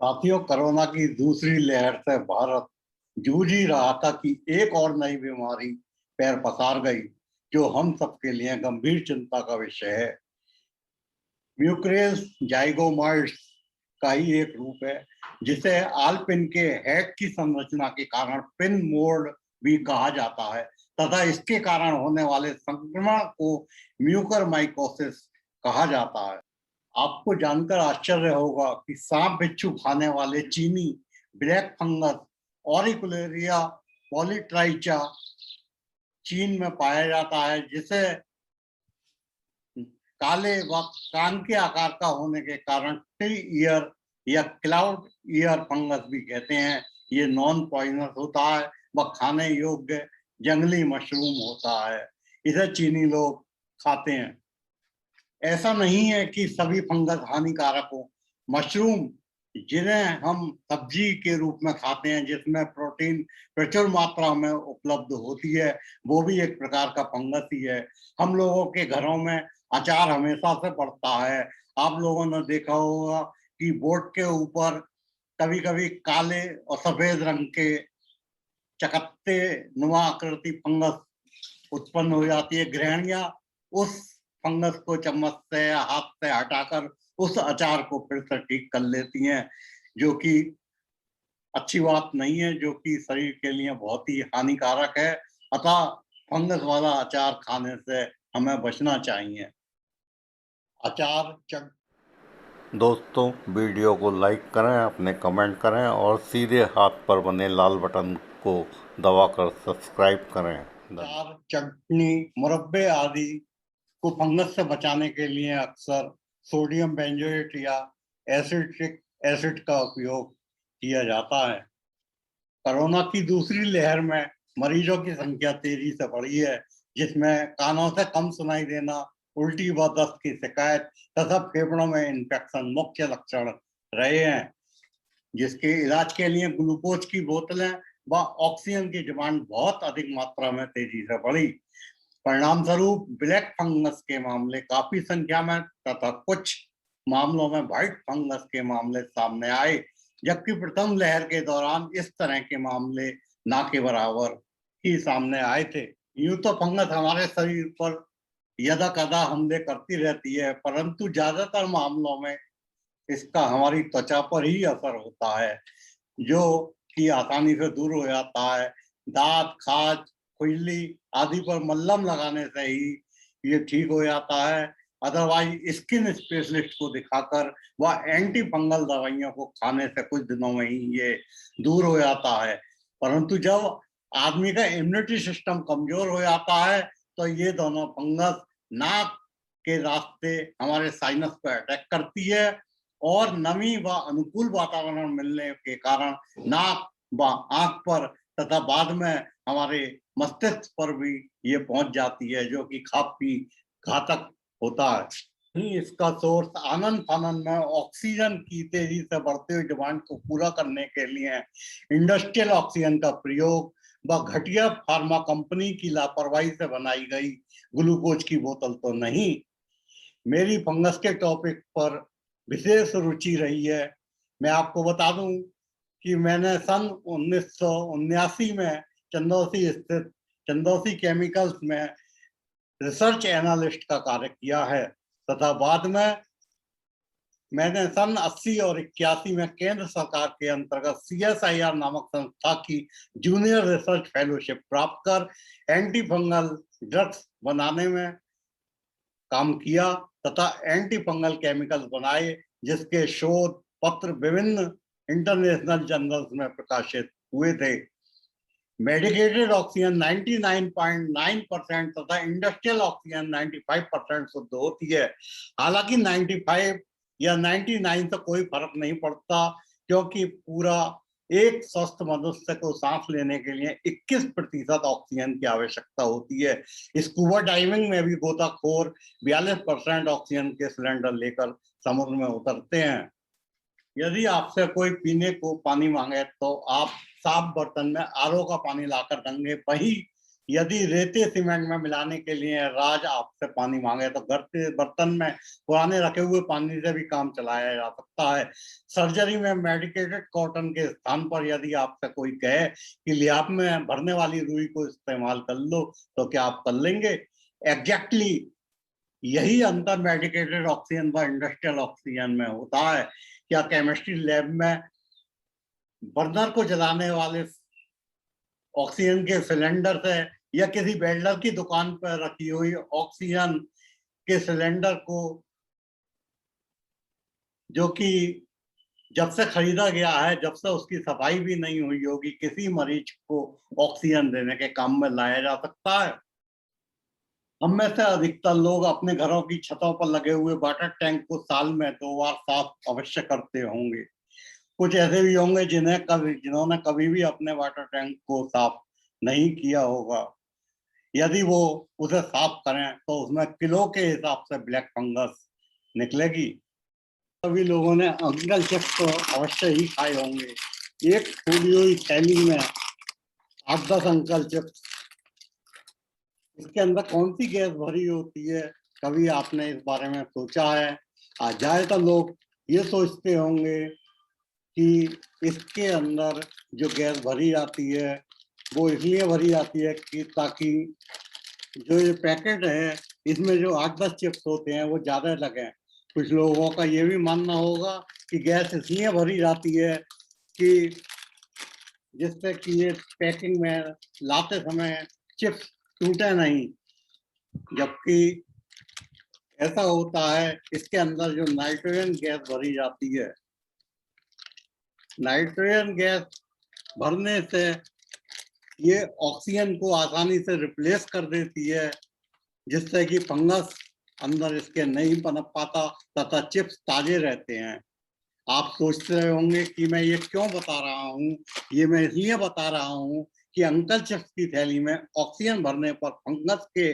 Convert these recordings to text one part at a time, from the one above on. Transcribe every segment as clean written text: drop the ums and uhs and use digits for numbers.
साथियों, कोरोना की दूसरी लहर से भारत जूझ ही रहा था कि एक और नई बीमारी पैर पसार गई, जो हम सबके लिए गंभीर चिंता का विषय है। म्यूकरेज जाइगोमाइट्स का ही एक रूप है, जिसे आलपिन के हैक की संरचना के कारण पिन मोल्ड भी कहा जाता है तथा इसके कारण होने वाले संक्रमण को म्यूकरमाइकोसिस कहा जाता है। आपको जानकर आश्चर्य होगा कि सांप बिच्छू खाने वाले चीनी ब्लैक फंगस ऑरिकुलेरिया पॉलीट्राइचा चीन में पाया जाता है, जिसे काले व कान के आकार का होने के कारण ट्री ईयर या क्लाउड ईयर फंगस भी कहते हैं। ये नॉन पॉइजनस होता है व खाने योग्य जंगली मशरूम होता है। इसे चीनी लोग खाते हैं। ऐसा नहीं है कि सभी फंगस हानिकारक हो। मशरूम, जिन्हें हम सब्जी के रूप में खाते हैं, जिसमें प्रोटीन प्रचुर मात्रा में उपलब्ध होती है, वो भी एक प्रकार का फंगस ही है। हम लोगों के घरों में अचार हमेशा से पड़ता है। आप लोगों ने देखा होगा कि बोर्ड के ऊपर कभी कभी काले और सफेद रंग के चकत्ते नुमा आकृति फंगस उत्पन्न हो जाती है। गृहिणियां उस फंगस को चम्मच से या हाथ से हटाकर उस अचार को फिर से ठीक कर लेती हैं, जो कि अच्छी बात नहीं है, जो कि शरीर के लिए बहुत ही हानिकारक है। अतः फंगस वाला अचार खाने से हमें बचना चाहिए। अचार चट दोस्तों, वीडियो को लाइक करें, अपने कमेंट करें और सीधे हाथ पर बने लाल बटन को दबाकर सब्सक्राइब करें। अचार, चटनी, मुरब्बे आदि को फंगस से बचाने के लिए अक्सर सोडियम बेंजोएट या एसिटिक एसिड का उपयोग किया जाता है। कोरोना की दूसरी लहर में मरीजों की संख्या तेजी से बढ़ी है, जिसमें कानों से कम सुनाई देना, उल्टी व दस्त की शिकायत तथा फेफड़ों में इन्फेक्शन मुख्य लक्षण रहे हैं। जिसके इलाज के लिए ग्लूकोज की बोतलें व ऑक्सीजन की डिमांड बहुत अधिक मात्रा में तेजी से बढ़ी। परिणाम स्वरूप ब्लैक फंगस के मामले काफी संख्या में तथा कुछ मामलों में व्हाइट फंगस के मामले सामने आए, जबकि प्रथम लहर के दौरान इस तरह के मामले ना के बराबर ही सामने आए थे। यूं तो फंगस हमारे शरीर पर यदा कदा हमले करती रहती है, परंतु ज्यादातर मामलों में इसका हमारी त्वचा पर ही असर होता है, जो कि आसानी से दूर हो जाता है। दांत, खाज, खुजली आदि पर मल्लम लगाने से ही ये ठीक हो जाता है। अदरवाइज स्किन स्पेशलिस्ट को दिखाकर वह एंटी फंगल दवाइयों को खाने से कुछ दिनों में ही ये दूर हो जाता है। परंतु जब आदमी का इम्यूनिटी सिस्टम कमजोर हो जाता है, तो ये दोनों फंगस नाक के रास्ते हमारे साइनस को अटैक करती है और नमी व अनुकूल वातावरण मिलने के कारण नाक व आंख पर तथा बाद में हमारे मस्तिष्क पर भी ये पहुंच जाती है, जो कि काफी घातक होता है। इसका सोर्स आनन फानन में ऑक्सीजन की तेजी से बढ़ते हुए डिमांड को पूरा करने के लिए इंडस्ट्रियल ऑक्सीजन का प्रयोग व घटिया फार्मा कंपनी की लापरवाही से बनाई गई ग्लूकोज की बोतल तो नहीं। मेरी फंगस के टॉपिक पर विशेष रुचि रही है। मैं आपको बता दूं कि मैंने सन 1979 में चंदौसी स्थित चंदौसी केमिकल्स में रिसर्च एनालिस्ट का कार्य किया है तथा बाद में मैंने सन 80 और 81 में केंद्र सरकार के अंतर्गत CSIR नामक संस्था की जूनियर रिसर्च फेलोशिप प्राप्त कर एंटी फंगल ड्रग्स बनाने में काम किया तथा एंटी फंगल केमिकल्स बनाए, जिसके शोध पत्र विभिन्न इंटरनेशनल जर्नल्स में प्रकाशित हुए थे। मेडिकेटेड ऑक्सीजन 99.9% तथा इंडस्ट्रियल ऑक्सीजन 95% शुद्ध होती है। हालांकि 95 या 99 से कोई फर्क नहीं पड़ता, क्योंकि पूरा एक स्वस्थ मनुष्य को सांस लेने के लिए 21% ऑक्सीजन की आवश्यकता होती है। स्कूबा डाइविंग में भी गोताखोर 42% ऑक्सीजन के सिलेंडर लेकर समुद्र में उतरते हैं। यदि आपसे कोई पीने को पानी मांगे, तो आप साफ बर्तन में RO का पानी लाकर देंगे, वही यदि रेते सीमेंट में मिलाने के लिए राज आपसे पानी मांगे तो घर के बर्तन में पुराने रखे हुए पानी से भी काम चलाया जा सकता है। सर्जरी में मेडिकेटेड कॉटन के स्थान पर यदि आपसे कोई कहे कि लिहाफ में भरने वाली रुई को इस्तेमाल कर लो, तो क्या आप कर लेंगे? एग्जैक्टली यही अंतर मेडिकेटेड ऑक्सीजन व इंडस्ट्रियल ऑक्सीजन में होता है। क्या केमिस्ट्री लैब में बर्नर को जलाने वाले ऑक्सीजन के सिलेंडर से या किसी वेल्डर की दुकान पर रखी हुई ऑक्सीजन के सिलेंडर को, जो कि जब से खरीदा गया है, जब से उसकी सफाई भी नहीं हुई होगी, किसी मरीज को ऑक्सीजन देने के काम में लाया जा सकता है? हम में से अधिकतर लोग अपने घरों की छतों पर लगे हुए वाटर टैंक को साल में 2 बार साफ अवश्य करते होंगे। कुछ ऐसे भी होंगे जिन्होंने कभी भी अपने वाटर टैंक को साफ नहीं किया होगा। यदि वो उसे साफ करें तो उसमें किलो के हिसाब से ब्लैक फंगस निकलेगी। सभी लोगों ने अंकल चिप्स तो अवश्य ही खाए होंगे। एक फूली हुई थैली में 8-10 अंकल चिप्स, इसके अंदर कौन सी गैस भरी होती है, कभी आपने इस बारे में सोचा है? ज्यादातर लोग ये सोचते होंगे कि इसके अंदर जो गैस भरी जाती है वो इसलिए भरी जाती है कि ताकि जो ये पैकेट है इसमें जो 8-10 चिप्स होते हैं वो ज्यादा लगे। कुछ लोगों का ये भी मानना होगा कि गैस इसलिए भरी जाती है कि जिससे कि ये पैकिंग में लाते समय चिप्स टूटे नहीं, जबकि ऐसा होता है इसके अंदर जो नाइट्रोजन गैस भरी जाती है। नाइट्रोजन गैस भरने से ये ऑक्सीजन को आसानी से रिप्लेस कर देती है, जिससे कि फंगस अंदर इसके नहीं पनप पाता तथा चिप्स ताजे रहते हैं। आप सोच रहे होंगे कि मैं ये क्यों बता रहा हूँ? ये मैं इसलिए बता रहा हूँ कि अंकल चिप्स की थैली में ऑक्सीजन भरने पर फंगस के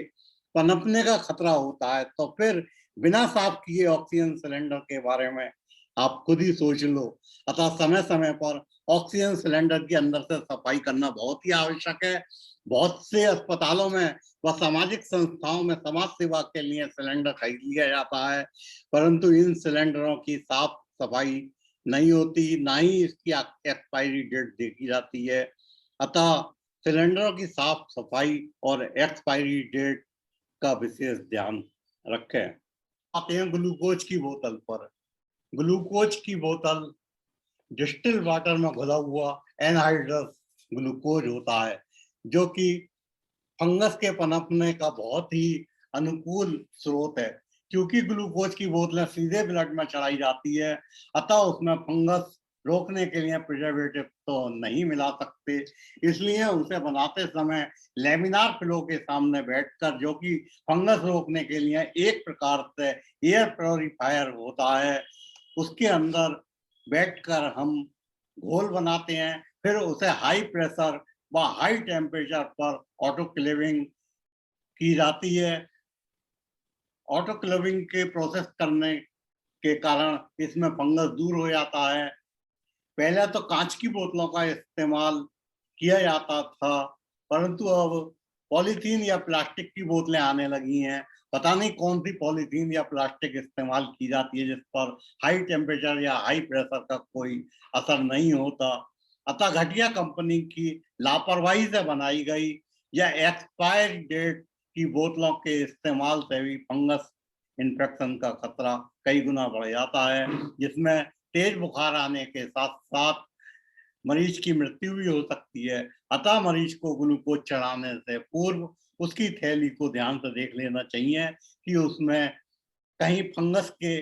पनपने का खतरा होता है, तो फिर बिना साफ किए ऑक्सीजन सिलेंडर के बारे में आप खुद ही सोच लो। अतः समय समय पर ऑक्सीजन सिलेंडर के अंदर से सफाई करना बहुत ही आवश्यक है। बहुत से अस्पतालों में व सामाजिक संस्थाओं में समाज सेवा के लिए सिलेंडर खरीद लिया जाता है, परंतु इन सिलेंडरों की साफ सफाई नहीं होती, ना ही इसकी एक्सपायरी डेट देखी जाती है। अतः सिलेंडरों की साफ सफाई और एक्सपायरी डेट का विशेष ध्यान रखें। आते हैं ग्लूकोज की बोतल पर। ग्लूकोज की बोतल डिस्टिल वाटर में घुला हुआ एनहाइड्रस ग्लूकोज होता है, जो कि फंगस के पनपने का बहुत ही अनुकूल स्रोत है। क्योंकि ग्लूकोज की बोतलें सीधे ब्लड में चढ़ाई जाती है, अतः उसमें फंगस रोकने के लिए प्रिजर्वेटिव तो नहीं मिला सकते। इसलिए उसे बनाते समय लेमिनार फ्लो के सामने बैठकर, जो कि फंगस रोकने के लिए एक प्रकार से एयर प्योरीफायर होता है, उसके अंदर बैठकर हम घोल बनाते हैं। फिर उसे हाई प्रेशर व हाई टेम्परेचर पर ऑटोक्लेविंग की जाती है। ऑटोक्लेविंग के प्रोसेस करने के कारण इसमें फंगस दूर हो जाता है। पहले तो कांच की बोतलों का इस्तेमाल किया जाता था, परंतु अब पॉलीथीन या प्लास्टिक की बोतलें आने लगी हैं। पता नहीं कौन सी पॉलीथीन या प्लास्टिक इस्तेमाल की जाती है जिस पर हाई टेम्परेचर या हाई प्रेशर का कोई असर नहीं होता। अतः घटिया कंपनी की लापरवाही से बनाई गई या एक्सपायर डेट की बोतलों के इस्तेमाल से भी फंगस इन्फेक्शन का खतरा कई गुना बढ़ जाता है, जिसमें तेज बुखार आने के साथ साथ मरीज की मृत्यु भी हो सकती है। अतः मरीज को ग्लूकोज चढ़ाने से पूर्व उसकी थैली को ध्यान से देख लेना चाहिए कि उसमें कहीं फंगस के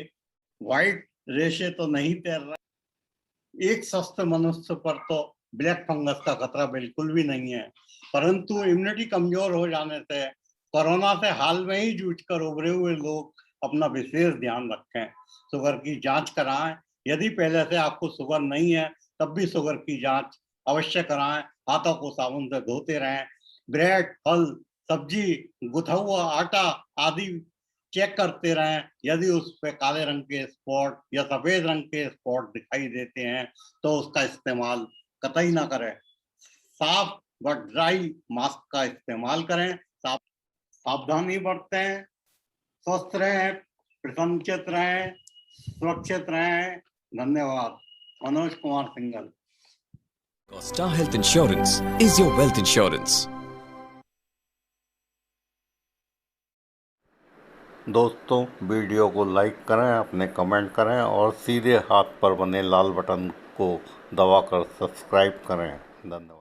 व्हाइट रेशे तो नहीं तैर रहे। एक स्वस्थ मनुष्य पर तो ब्लैक फंगस का खतरा बिल्कुल भी नहीं है, परंतु इम्यूनिटी कमजोर हो जाने से कोरोना से हाल में ही जूझकर उभरे हुए लोग अपना विशेष ध्यान रखें। शुगर की जांच कराएं। यदि पहले से आपको शुगर नहीं है तब भी शुगर की जांच अवश्य कराएं। हाथों को साबुन से धोते रहें। ब्रेड, फल, सब्जी, गुथा हुआ आटा आदि चेक करते रहें। यदि उस पे काले रंग के स्पॉट या सफेद रंग के स्पॉट दिखाई देते हैं तो उसका इस्तेमाल कतई ना करें। साफ व ड्राई मास्क का इस्तेमाल करें। सावधानी बरतें, स्वस्थ रहें, प्रसन्नचित रहें, सुरक्षित रहें। धन्यवाद। Manoj Kumar Singhal. Star Health Insurance is your wealth insurance. दोस्तों वीडियो को लाइक करें, अपने कमेंट करें और सीधे हाथ पर बने लाल बटन को दबाकर सब्सक्राइब करें। धन्यवाद।